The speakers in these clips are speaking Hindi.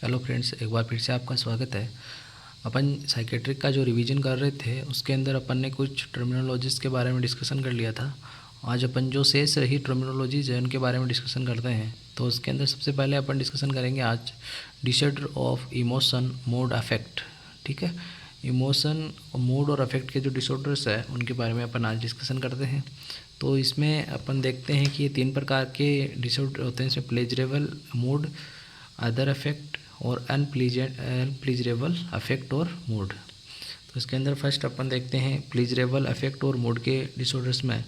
हेलो फ्रेंड्स, एक बार फिर से आपका स्वागत है। अपन साइकेट्रिक का जो रिवीजन कर रहे थे उसके अंदर अपन ने कुछ टर्मिनोलॉजीज़ के बारे में डिस्कशन कर लिया था। आज अपन जो शेष रही टर्मिनोलॉजीज है उनके बारे में डिस्कशन करते हैं। तो उसके अंदर सबसे पहले अपन डिस्कशन करेंगे आज disorder of emotion, mood, affect. ठीक है, इमोशन, मूड और अफेक्ट के जो डिसऑर्डर्स है उनके बारे में अपन आज डिस्कशन करते हैं। तो इसमें अपन देखते हैं कि ये 3 प्रकार के डिसऑर्डर होते हैं। इसमें प्लेजरेबल मूड, अदर अफेक्ट और अनप्लीजरेबल अफेक्ट और मूड। तो इसके अंदर फर्स्ट अपन देखते हैं प्लीजरेबल अफेक्ट और मूड के डिसऑर्डर्स में।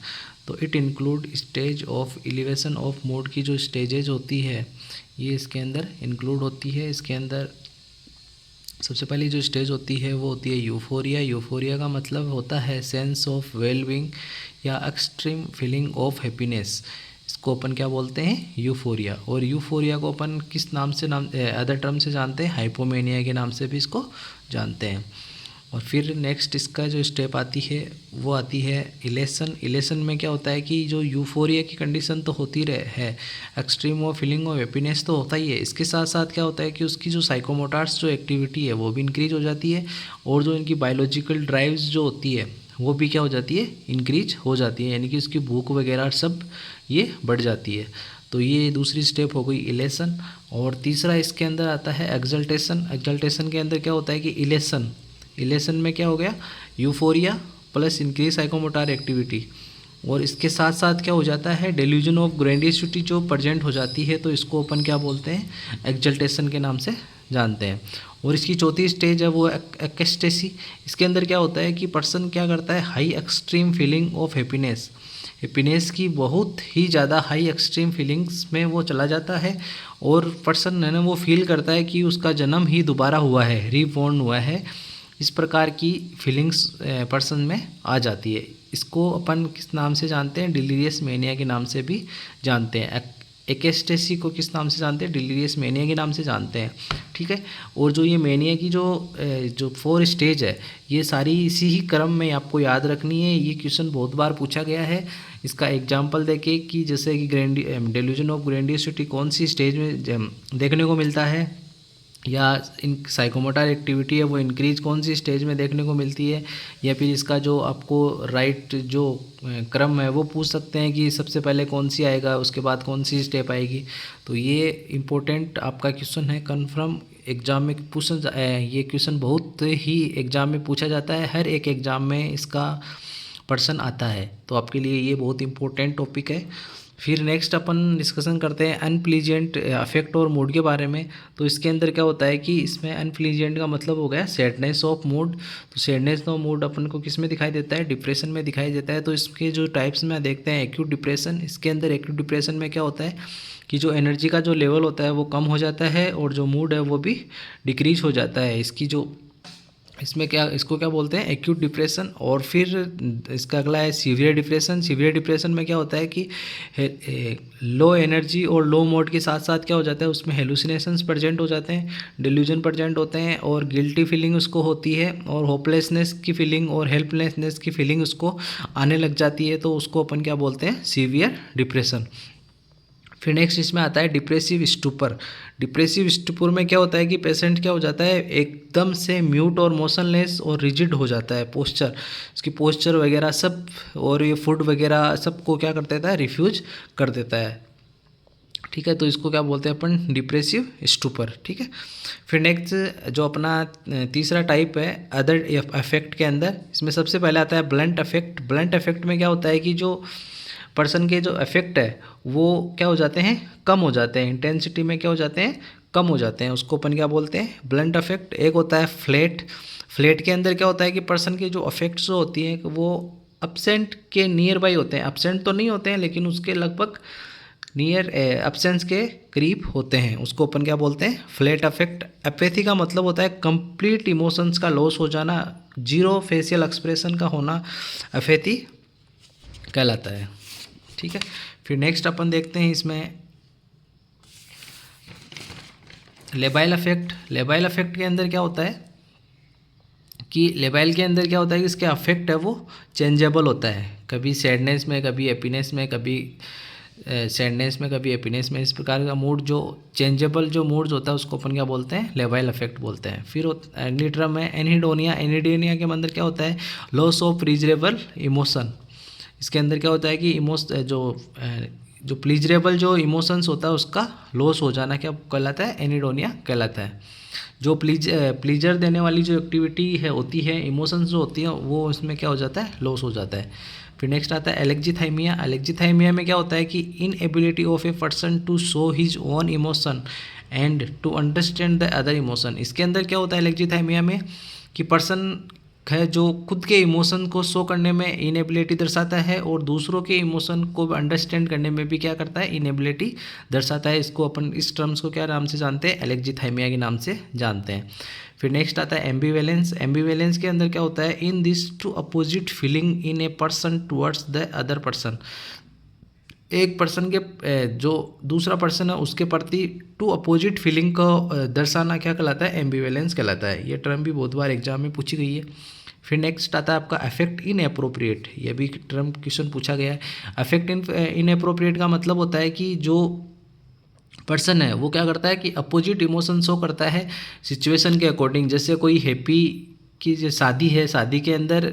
तो it include stage of elevation of mood की जो स्टेजेज होती है ये इसके अंदर इंक्लूड होती है। इसके अंदर सबसे पहली जो स्टेज होती है वो होती है यूफोरिया। यूफोरिया का मतलब होता है सेंस ऑफ वेलबींग या एक्सट्रीम फीलिंग ऑफ हैप्पीनेस। इसको अपन क्या बोलते हैं? यूफोरिया। और यूफोरिया को अपन किस नाम से अदर टर्म से जानते हैं? हाइपोमेनिया के नाम से भी इसको जानते हैं। और फिर नेक्स्ट इसका जो स्टेप आती है वो आती है इलेशन। इलेशन में क्या होता है कि जो यूफोरिया की कंडीशन तो होती है, extreme of feeling of happiness तो होता ही है, इसके साथ साथ क्या होता है कि उसकी जो साइकोमोटर्स जो एक्टिविटी है वो भी इंक्रीज हो जाती है। और जो इनकी बायोलॉजिकल ड्राइव्स जो होती है वो भी क्या हो जाती है? इंक्रीज हो जाती है, यानी कि उसकी भूख वगैरह सब ये बढ़ जाती है। तो ये दूसरी स्टेप हो गई इलेशन। और तीसरा इसके अंदर आता है एक्सल्टेशन। एक्सल्टेशन के अंदर क्या होता है कि इलेशन में क्या हो गया? Euphoria plus increase psychomotor activity. और इसके साथ साथ क्या हो जाता है? डेल्यूजन ऑफ ग्रैंडियोसिटी जो प्रेजेंट हो जाती है, तो इसको अपन क्या बोलते हैं? एक्सल्टेशन के नाम से जानते हैं। और इसकी चौथी स्टेज है वो एक्सटेसी। इसके अंदर क्या होता है कि पर्सन क्या करता है? High extreme feeling of happiness की बहुत ही ज़्यादा हाई एक्सट्रीम फीलिंग्स में वो चला जाता है। और पर्सन है ना वो फील करता है कि उसका जन्म ही दोबारा हुआ है, रीबॉर्न हुआ है। इस प्रकार की फीलिंग्स पर्सन में आ जाती है। इसको अपन किस नाम से जानते हैं? डिलीरियस मेनिया के नाम से भी जानते हैं। एक्सटेसी को किस नाम से जानते हैं? डिलीरियस मेनिया के नाम से जानते हैं। ठीक है। और जो ये मेनिया की जो 4 स्टेज है ये सारी इसी ही क्रम में आपको याद रखनी है। ये क्वेश्चन बहुत बार पूछा गया है। इसका एग्जाम्पल देके कि जैसे कि डेल्यूजन ऑफ ग्रैंडियोसिटी कौन सी स्टेज में देखने को मिलता है, या इन साइकोमोटर एक्टिविटी है वो इंक्रीज कौन सी स्टेज में देखने को मिलती है, या फिर इसका जो आपको राइट जो क्रम है वो पूछ सकते हैं कि सबसे पहले कौन सी आएगा, उसके बाद कौन सी स्टेप आएगी। तो ये इम्पोर्टेंट आपका क्वेश्चन है, कन्फर्म एग्ज़ाम में ये क्वेश्चन बहुत ही एग्ज़ाम में पूछा जाता है। हर एक एग्ज़ाम में इसका पर्सन आता है, तो आपके लिए ये बहुत इंपॉर्टेंट टॉपिक है। फिर नेक्स्ट अपन डिस्कशन करते हैं अनप्लीजेंट अफेक्ट और मूड के बारे में। तो इसके अंदर क्या होता है कि इसमें अनप्लीजेंट का मतलब हो गया सैडनेस ऑफ मूड। तो सैडनेस ऑफ मूड अपन को किस में दिखाई देता है? डिप्रेशन में दिखाई देता है। तो इसके जो टाइप्स में देखते हैं एक्यूट डिप्रेशन। इसके अंदर एक्यूट डिप्रेशन में क्या होता है कि जो एनर्जी का जो लेवल होता है वो कम हो जाता है और जो मूड है वो भी डिक्रीज हो जाता है। इसमें क्या, इसको क्या बोलते हैं? Acute depression. और फिर इसका अगला है सीवियर डिप्रेशन। सीवियर डिप्रेशन में क्या होता है कि लो एनर्जी और लो मोड के साथ साथ क्या हो जाता है उसमें हेलुसिनेशंस प्रेजेंट हो जाते हैं, डिल्यूजन प्रेजेंट होते हैं, और गिल्टी फीलिंग उसको होती है, और होपलेसनेस की फीलिंग और हेल्पलेसनेस की फीलिंग उसको आने लग जाती है। तो उसको अपन क्या बोलते हैं? Severe depression. फिर नेक्स्ट इसमें आता है डिप्रेसिव स्टूपर। डिप्रेसिव स्टूपर में क्या होता है कि पेशेंट क्या हो जाता है? एकदम से म्यूट और मोशनलेस और रिजिड हो जाता है। पोस्चर, इसकी पोस्चर वगैरह सब, और ये फूड वगैरह सबको क्या कर देता है? रिफ्यूज कर देता है। ठीक है, तो इसको क्या बोलते हैं अपन? Depressive stupor. ठीक है। फिर नेक्स्ट जो अपना तीसरा टाइप है अदर अफेक्ट के अंदर, इसमें सबसे पहले आता है ब्लंट अफेक्ट। ब्लंट अफेक्ट में क्या होता है कि जो पर्सन के जो इफेक्ट है वो क्या हो जाते हैं? कम हो जाते हैं। इंटेंसिटी में क्या हो जाते हैं? कम हो जाते हैं। उसको अपन क्या बोलते हैं? Blunt affect. एक होता है फ्लैट। फ्लैट के अंदर क्या होता है कि पर्सन के जो इफेक्ट्स जो होती हैं वो एब्सेंट के नियर बाई होते हैं। एब्सेंट तो नहीं होते हैं लेकिन उसके लगभग नियर एब्सेंस के करीब होते हैं। उसको अपन क्या बोलते हैं? Flat affect. एपैथी का मतलब होता है कंप्लीट इमोशंस का लॉस हो जाना, जीरो फेशियल एक्सप्रेशन का होना एपैथी कहलाता है। ठीक है। फिर नेक्स्ट अपन देखते हैं इसमें लेबाइल अफेक्ट। लेबाइल अफेक्ट के अंदर क्या होता है कि लेबाइल के अंदर क्या होता है कि इसका अफेक्ट है वो चेंजेबल होता है, कभी सैडनेस में, कभी हैप्पीनेस में, कभी सैडनेस में, कभी हैप्पीनेस में। इस प्रकार का मूड जो चेंजेबल जो मूड्स होता है उसको अपन क्या बोलते हैं, लेबाइल अफेक्ट बोलते हैं। फिर अगली टर्म है एनहीडोनिया। एनहीडोनिया के अंदर क्या होता है, लॉस ऑफ प्लीजरेबल इमोशन। इसके अंदर क्या होता है कि जो प्लीजरेबल जो इमोशंस होता है उसका लॉस हो जाना क्या कहलाता है, एनिडोनिया कहलाता है। जो प्लीजर देने वाली जो एक्टिविटी है होती है, इमोशंस जो होती हैं वो इसमें क्या हो जाता है, लॉस हो जाता है। फिर नेक्स्ट आता है एलेक्जिथाइमिया। एलेक्जिथाइमिया में क्या होता है कि inability of a person to show his own emotion and to understand the other emotion. इसके अंदर क्या होता है एलेक्जिथाइमिया में कि पर्सन है जो खुद के इमोशन को शो करने में इनेबिलिटी दर्शाता है और दूसरों के इमोशन को अंडरस्टैंड करने में भी क्या करता है, इनेबिलिटी दर्शाता है। इसको अपन इस टर्म्स को क्या नाम से जानते हैं, एलेक्जिथाइमिया के नाम से जानते हैं। फिर नेक्स्ट आता है एम्बीवेलेंस। एम्बीवेलेंस के अंदर क्या होता है, in this two opposite feeling in a person towards the other person. एक पर्सन के जो दूसरा पर्सन है उसके प्रति टू अपोजिट फीलिंग को दर्शाना क्या कहलाता है, एम्बीवेलेंस कहलाता है। ये टर्म भी बहुत बार एग्जाम में पूछी गई है। फिर नेक्स्ट आता है आपका अफेक्ट इन अप्रोप्रिएट। ये भी टर्म क्वेश्चन पूछा गया है। अफेक्ट इन अप्रोप्रिएट का मतलब होता है कि जो पर्सन है वो क्या करता है कि अपोजिट इमोशन शो करता है सिचुएशन के अकॉर्डिंग। जैसे कोई हैप्पी की जो शादी है, शादी के अंदर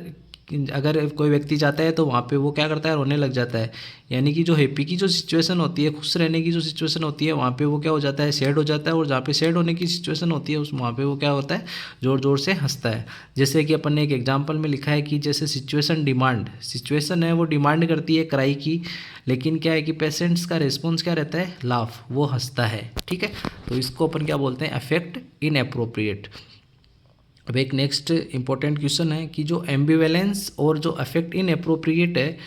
अगर कोई व्यक्ति जाता है तो वहाँ पे वो क्या करता है, रोने लग जाता है। यानी कि जो हैप्पी की जो सिचुएशन होती है, खुश रहने की जो सिचुएशन होती है, वहाँ पे वो क्या हो जाता है, सैड हो जाता है। और जहाँ पे सैड होने की सिचुएशन होती है उस वहाँ पे वो क्या होता है, ज़ोर ज़ोर से हंसता है। जैसे कि अपन ने एक एग्जाम्पल में लिखा है कि जैसे सिचुएशन है वो डिमांड करती है क्राई की, लेकिन क्या है कि पेशेंट्स का रिस्पॉन्स क्या रहता है, लाफ, वो हंसता है। ठीक है, तो इसको अपन क्या बोलते हैं, अफेक्ट इन अप्रोप्रिएट। अब एक नेक्स्ट इंपॉर्टेंट क्वेश्चन है कि जो एम्बिवेलेंस और जो अफेक्ट इन अप्रोप्रिएट है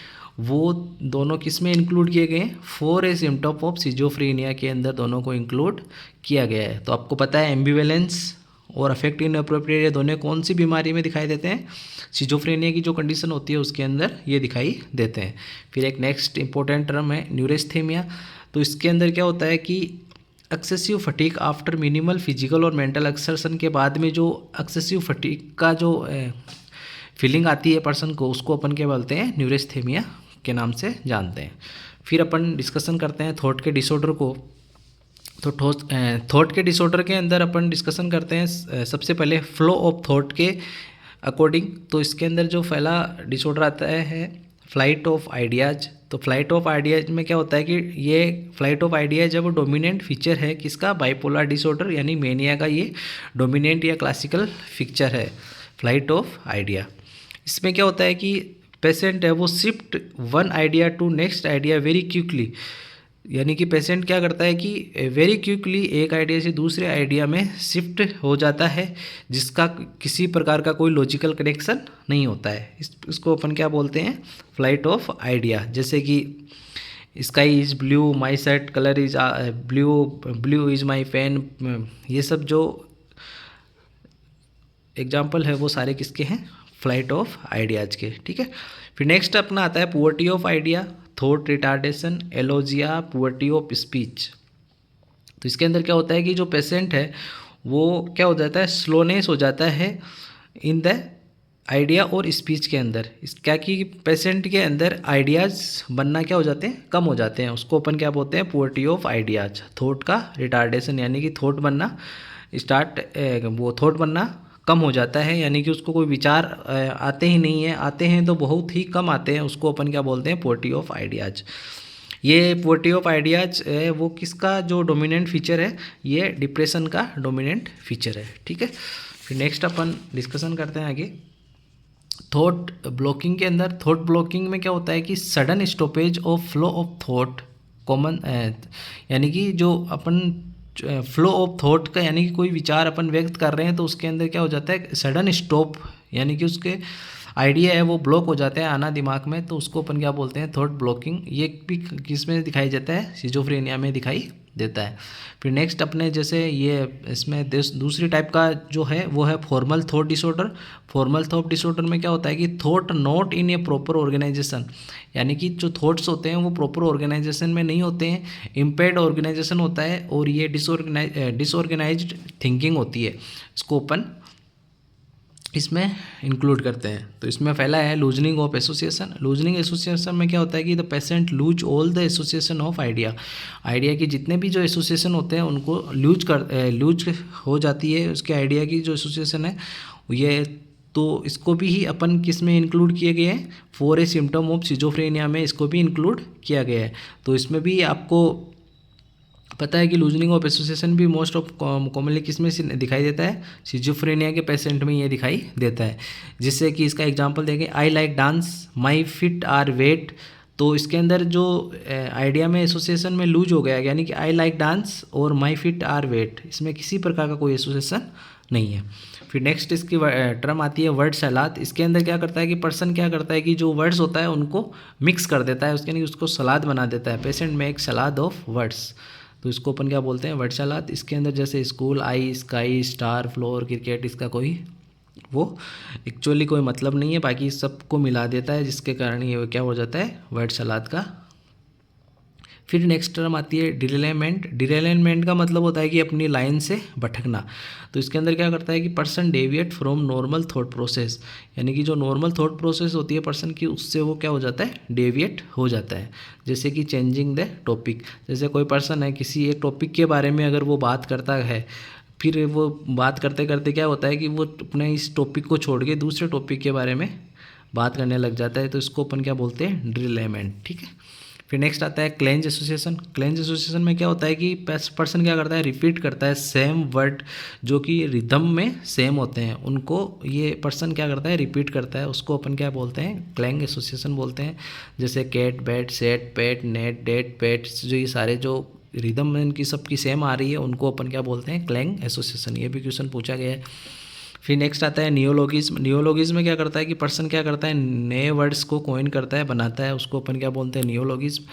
वो दोनों किस में इंक्लूड किए गए हैं, 4 सिम्टम ऑफ सिजोफ्रेनिया के अंदर दोनों को इंक्लूड किया गया है। तो आपको पता है एम्बिवेलेंस और अफेक्ट इन अप्रोप्रिएट ये दोनों कौन सी बीमारी में दिखाई देते हैं, सिजोफ्रेनिया की जो कंडीशन होती है उसके अंदर ये दिखाई देते हैं। फिर एक नेक्स्ट इंपॉर्टेंट टर्म है न्यूरेस्थेमिया। तो इसके अंदर क्या होता है कि excessive fatigue after minimal physical और मेंटल एक्सर्शन के बाद में जो एक्सेसिव फटीक का जो फीलिंग आती है पर्सन को, उसको अपन क्या बोलते हैं, न्यूरेस्थेमिया के नाम से जानते हैं। फिर अपन डिस्कशन करते हैं थॉट के डिसऑर्डर को। तो थॉट के डिसऑर्डर के अंदर अपन डिस्कशन करते हैं सबसे पहले फ्लो ऑफ थॉट के अकॉर्डिंग। तो इसके अंदर जो पहला डिसऑर्डर आता है फ्लाइट ऑफ आइडियाज़। तो फ्लाइट ऑफ आइडियाज में क्या होता है कि ये फ्लाइट ऑफ आइडियाज जब डोमिनेंट फीचर है किसका, बाइपोलर डिसऑर्डर यानी मेनिया का ये डोमिनेंट या क्लासिकल फीचर है फ्लाइट ऑफ आइडिया। इसमें क्या होता है कि पेशेंट है वो shift one idea to next idea very quickly. यानी कि पेशेंट क्या करता है कि वेरी क्विकली एक आइडिया से दूसरे आइडिया में शिफ्ट हो जाता है जिसका किसी प्रकार का कोई लॉजिकल कनेक्शन नहीं होता है। इसको अपन क्या बोलते हैं, फ्लाइट ऑफ आइडिया। जैसे कि sky is blue, my shirt colour is blue, blue is my pen, ये सब जो एग्जाम्पल है वो सारे किसके हैं, फ्लाइट ऑफ आइडियाज़ के। ठीक है, फिर नेक्स्ट अपना आता है poverty of idea, thought retardation, alogia, poverty of speech. तो इसके अंदर क्या होता है कि जो पेशेंट है वो क्या हो जाता है, स्लोनेस हो जाता है इन द आइडिया और स्पीच के अंदर। इस क्या कि पेशेंट के अंदर आइडियाज़ बनना क्या हो जाते हैं, कम हो जाते हैं। उसको अपन क्या बोलते हैं, पुअर्टी ऑफ आइडियाज। थॉट का रिटार्डेशन यानी कि थॉट बनना वो थॉट बनना कम हो जाता है, यानी कि उसको कोई विचार आते ही नहीं है, आते हैं तो बहुत ही कम आते हैं। उसको अपन क्या बोलते हैं, पुअर्टी ऑफ आइडियाज। ये पुअर्टी ऑफ आइडियाज वो किसका जो डोमिनेंट फीचर है, ये डिप्रेशन का डोमिनेंट फीचर है। ठीक है, फिर नेक्स्ट अपन डिस्कशन करते हैं आगे थॉट ब्लॉकिंग के अंदर। थॉट ब्लॉकिंग में क्या होता है कि sudden stoppage of flow of thought common, यानी कि जो अपन फ्लो ऑफ थॉट का यानी कि कोई विचार अपन व्यक्त कर रहे हैं तो उसके अंदर क्या हो जाता है, सडन स्टॉप, यानी कि उसके आइडिया है वो ब्लॉक हो जाता है आना दिमाग में, तो उसको अपन क्या बोलते हैं, थॉट ब्लॉकिंग। ये भी किस में दिखाई देता है, सिजोफ्रेनिया में दिखाई देता है। फिर नेक्स्ट अपने जैसे ये इसमें दूसरी टाइप का जो है वो है formal thought disorder. Formal thought disorder में क्या होता है कि thought not in a proper organisation, यानी कि जो थॉट्स होते हैं वो प्रॉपर ऑर्गेनाइजेशन में नहीं होते हैं, इम्पेयर्ड ऑर्गेनाइजेशन होता है और ये डिसऑर्गेनाइज्ड थिंकिंग होती है। इसको अपन इसमें इंक्लूड करते हैं। तो इसमें पहला है loosening of association. Loosening association में क्या होता है कि the patient lose all the association of idea. Idea की जितने भी जो एसोसिएशन होते हैं उनको लूज हो जाती है उसके आइडिया की जो एसोसिएशन है ये। तो इसको भी ही अपन किस में इंक्लूड किए गए हैं, for a symptom of schizophrenia में इसको भी इंक्लूड किया गया है। तो इसमें भी आपको पता है कि लूजनिंग ऑफ एसोसिएशन भी मोस्ट ऑफ कॉमनली किस में दिखाई देता है, सिजोफ्रेनिया के पेशेंट में ये दिखाई देता है। जिससे कि इसका एग्जांपल देंगे, I like dance, my feet are wet. तो इसके अंदर जो आइडिया में एसोसिएशन में लूज हो गया, यानी कि आई लाइक डांस और माई फिट आर वेट, इसमें किसी प्रकार का कोई एसोसिएशन नहीं है। फिर नेक्स्ट इसकी टर्म आती है वर्ड सलाद। इसके अंदर क्या करता है कि पर्सन क्या करता है कि जो वर्ड्स होता है उनको मिक्स कर देता है, उसके यानी उसको सलाद बना देता है। Patient make salad of words, तो इसको अपन क्या बोलते हैं, वर्ड सलाद। इसके अंदर जैसे स्कूल, आई, स्काई, स्टार, फ्लोर, क्रिकेट, इसका कोई वो एक्चुअली कोई मतलब नहीं है, बाकी सबको मिला देता है, जिसके कारण ये क्या हो जाता है, वर्ड सलाद का। फिर नेक्स्ट टर्म आती है डिरेलाइनमेंट। डिरेलाइनमेंट का मतलब होता है कि अपनी लाइन से भटकना। तो इसके अंदर क्या करता है कि person deviate from normal thought process, यानी कि जो नॉर्मल थॉट प्रोसेस होती है पर्सन की, उससे वो क्या हो जाता है, डेविएट हो जाता है। जैसे कि चेंजिंग द टॉपिक, जैसे कोई पर्सन है किसी एक टॉपिक के बारे में अगर वो बात करता है, फिर वो बात करते करते क्या होता है कि वो अपने इस टॉपिक को छोड़ के दूसरे टॉपिक के बारे में बात करने लग जाता है। तो इसको अपन क्या बोलते हैं, डिरेलाइनमेंट। ठीक है। फिर नेक्स्ट आता है क्लेंज एसोसिएशन। क्लेंज एसोसिएशन में क्या होता है कि पर्सन क्या करता है, रिपीट करता है सेम वर्ड जो कि रिदम में सेम होते हैं, उनको ये पर्सन क्या करता है, रिपीट करता है, उसको अपन क्या बोलते हैं, क्लेंज एसोसिएशन बोलते हैं। जैसे कैट, बैट, सेट, पेट, नेट, डेट, पेट, जो ये सारे जो रिदम में इनकी सबकी सेम आ रही है उनको अपन क्या बोलते हैं, क्लेंज एसोसिएशन। ये भी क्वेश्चन पूछा गया है। फिर नेक्स्ट आता है नियोलॉगिज्म। नियोलॉगिज्म में क्या करता है कि पर्सन क्या करता है, नए वर्ड्स को कॉइन करता है, बनाता है, उसको अपन क्या बोलते हैं, नियोलॉगिज्म।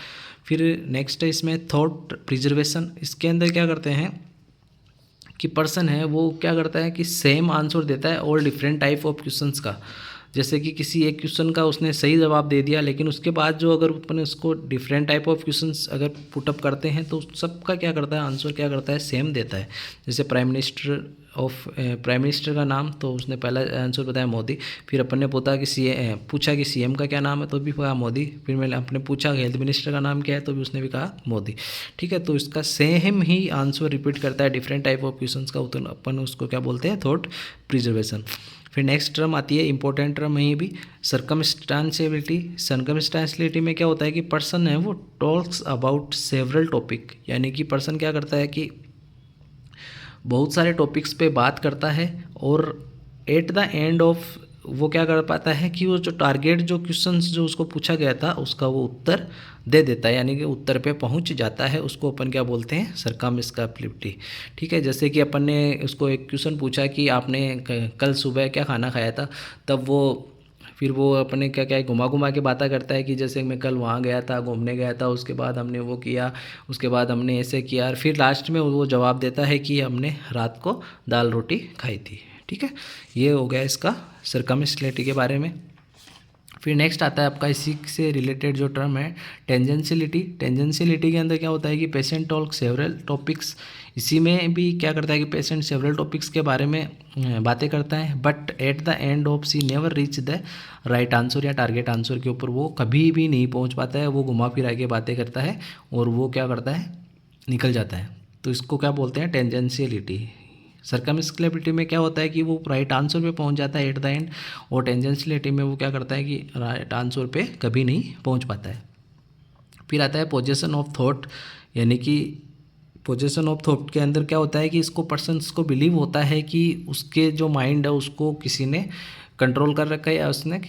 फिर नेक्स्ट है इसमें थॉट प्रिजर्वेशन। इसके अंदर क्या करते हैं कि पर्सन है वो क्या करता है कि सेम आंसर देता है और डिफरेंट टाइप ऑफ क्वेश्चंस का। जैसे कि किसी एक क्वेश्चन का उसने सही जवाब दे दिया, लेकिन उसके बाद जो अगर अपन उसको डिफरेंट टाइप ऑफ क्वेश्चंस अगर पुटअप करते हैं तो सबका क्या करता है, आंसर क्या करता है, सेम देता है। जैसे प्राइम मिनिस्टर का नाम, तो उसने पहला आंसर बताया मोदी। फिर अपन ने पूछा कि सीएम का क्या नाम है, तो भी कहा मोदी। फिर मैंने अपने पूछा हेल्थ मिनिस्टर का नाम क्या है, तो भी उसने भी कहा मोदी। ठीक है। तो इसका सेम ही आंसर रिपीट करता है डिफरेंट टाइप ऑफ क्वेश्चंस का, तो अपन उसको क्या बोलते हैं, थॉट प्रिजर्वेशन। फिर नेक्स्ट टर्म आती है इंपॉर्टेंट टर्म यहीं भी, सर्कमस्टांशियलिटी। सर्कमस्टांशियलिटी में क्या होता है कि पर्सन है वो टॉक्स अबाउट सेवरल टॉपिक, यानी कि पर्सन क्या करता है कि बहुत सारे टॉपिक्स पे बात करता है और एट द एंड ऑफ वो क्या कर पाता है कि वो जो टारगेट जो क्वेश्चंस जो उसको पूछा गया था उसका वो उत्तर दे देता है, यानी कि उत्तर पे पहुंच जाता है। उसको अपन क्या बोलते हैं, सर्कमस्टांशियलिटी। ठीक है। जैसे कि अपन ने उसको एक क्वेश्चन पूछा कि आपने कल सुबह क्या खाना खाया था, तब वो फिर वो अपने क्या क्या घुमा घुमा के बातें करता है कि जैसे मैं कल वहाँ गया था, घूमने गया था, उसके बाद हमने वो किया, उसके बाद हमने ऐसे किया, और फिर लास्ट में वो जवाब देता है कि हमने रात को दाल रोटी खाई थी। ठीक है। ये हो गया इसका सर्कमस्टेंशियलिटी के बारे में। फिर नेक्स्ट आता है आपका इसी से रिलेटेड जो टर्म है टेंजेंशियलिटी। टेंजेंशियलिटी के अंदर क्या होता है कि पेशेंट टॉक सेवरल टॉपिक्स। इसी में भी क्या करता है कि पेशेंट सेवरल टॉपिक्स के बारे में बातें करता है, but at the end of see never reach the right answer या टारगेट आंसर के ऊपर वो कभी भी नहीं पहुंच पाता है। वो घुमा फिरा के बातें करता है और वो क्या करता है, निकल जाता है। तो इसको क्या बोलते हैं, टेंजेंशियलिटी। सर्कमस्टेंशियलिटी में क्या होता है कि वो राइट आंसर पे पहुंच जाता है एट द एंड, और टेंजेंशियलिटी में वो क्या करता है कि राइट आंसर पे कभी नहीं पहुंच पाता है। फिर आता है पोजेशन ऑफ थॉट, यानी कि पोजेशन ऑफ थॉट के अंदर क्या होता है कि इसको पर्सन्स को बिलीव होता है कि उसके जो माइंड है उसको किसी ने कंट्रोल कर रखा है, या उसने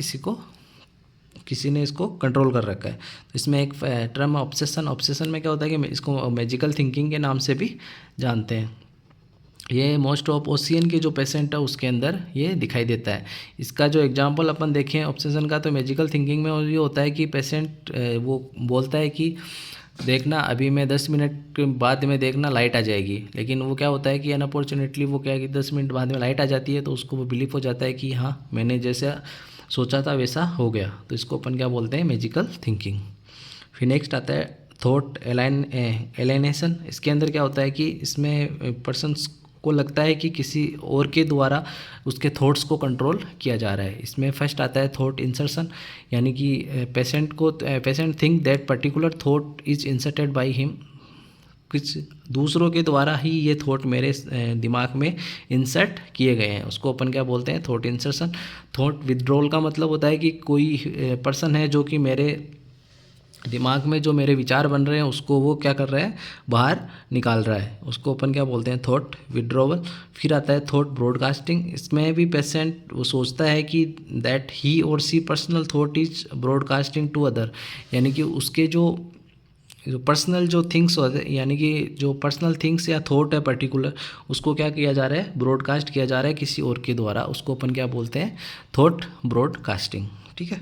किसी ने इसको कंट्रोल कर रखा है। तो इसमें एक टर्म है ऑब्सेशन। ऑब्सेशन में क्या होता है कि इसको मैजिकल थिंकिंग के नाम से भी जानते हैं। ये मोस्ट ऑफ ओशियन के जो पेशेंट है उसके अंदर ये दिखाई देता है। इसका जो एग्जांपल अपन देखें ऑब्सेशन का, तो मैजिकल थिंकिंग में ये होता है कि पेशेंट वो बोलता है कि देखना अभी मैं 10 मिनट के बाद में देखना लाइट आ जाएगी, लेकिन वो क्या होता है कि अनफॉर्चुनेटली वो क्या है कि 10 मिनट बाद में लाइट आ जाती है, तो उसको वो बिलीव हो जाता है कि हाँ मैंने जैसा सोचा था वैसा हो गया। तो इसको अपन क्या बोलते हैं, मैजिकल थिंकिंग। फिर नेक्स्ट आता है थॉट एलाइनेशन। इसके अंदर क्या होता है कि इसमें पर्सन्स को लगता है कि किसी और के द्वारा उसके थॉट्स को कंट्रोल किया जा रहा है। इसमें फर्स्ट आता है थॉट इंसर्शन, यानी कि patient think that particular thought is inserted by him, कुछ दूसरों के द्वारा ही ये थॉट मेरे दिमाग में इंसर्ट किए गए हैं, उसको अपन क्या बोलते हैं, थॉट इंसर्शन। थॉट विदड्रॉल का मतलब होता है कि कोई पर्सन है जो कि मेरे दिमाग में जो मेरे विचार बन रहे हैं उसको वो क्या कर रहा है, बाहर निकाल रहा है, उसको अपन क्या बोलते हैं, थॉट विड्रॉवल। फिर आता है थॉट ब्रॉडकास्टिंग। इसमें भी पेशेंट वो सोचता है कि that he or she personal thought is broadcasting to other, यानी कि उसके जो पर्सनल जो थिंग्स होते हैं, यानी कि जो पर्सनल थिंग्स या थॉट है पर्टिकुलर, उसको क्या किया जा रहा है, ब्रॉडकास्ट किया जा रहा है किसी और के द्वारा, उसको अपन क्या बोलते हैं, थॉट ब्रॉडकास्टिंग। ठीक है।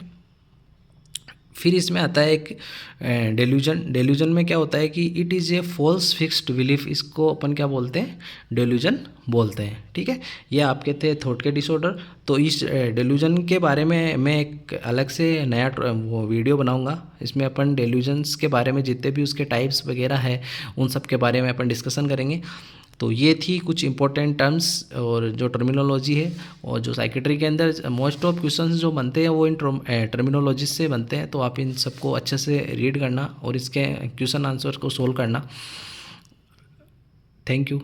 फिर इसमें आता है एक डेल्यूजन। डेल्यूजन में क्या होता है कि it is a false fixed belief, इसको अपन क्या बोलते हैं, डेल्यूजन बोलते हैं। ठीक है, ये आपके थे थॉट के डिसऑर्डर। तो इस डेल्यूजन के बारे में मैं एक अलग से नया वो वीडियो बनाऊंगा, इसमें अपन डेल्यूजन्स के बारे में जितने भी उसके टाइप्स वगैरह है उन सब के बारे में अपन डिस्कशन करेंगे। तो ये थी कुछ इंपॉर्टेंट टर्म्स और जो टर्मिनोलॉजी है, और जो साइकेट्री के अंदर मोस्ट ऑफ क्वेश्चंस जो बनते हैं वो इन टर्मिनोलॉजी से बनते हैं। तो आप इन सबको अच्छे से रीड करना और इसके क्वेश्चन आंसर को सोल्व करना। Thank you.